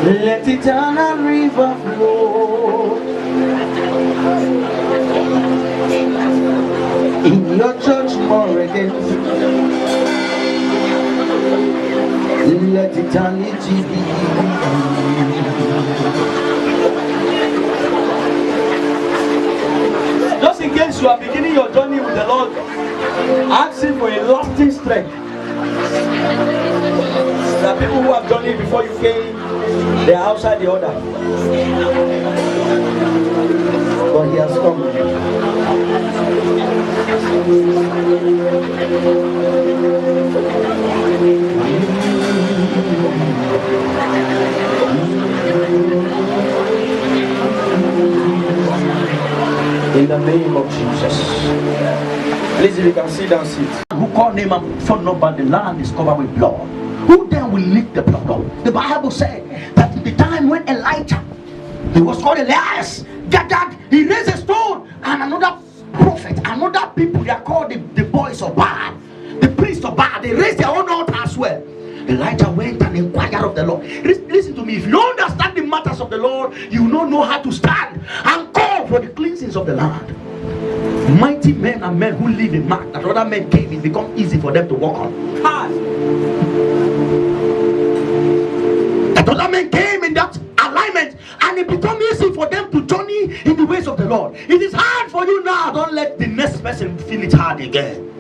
Let eternal river flow in your church more again. Let eternity be. Just in case you are beginning your journey with the Lord, ask Him for a lasting strength. There are people who have journeyed before you came, they are outside the order. But He has come. In the name of Jesus. Please, if you can sit down, sit. Who called name and phone number, the land is covered with blood. Who then will lick the blood up? The Bible said that in the time when Elijah, he was called Elias, gathered, he raised a stone, and another prophet, another people, they are called the boys of Baal, the priests of Baal, they raised their own altar as well. Elijah went and inquired of the Lord. Listen to me, if you don't understand the matters of the Lord, you don't know how to stand and call for the cleansings of the land. Mighty men and men who live in Mark, that other men came, it become easy for them to walk on. That other men came in that alignment, and it become easy for them to journey in the ways of the Lord. It is hard for you now. Don't let the next person feel it hard again.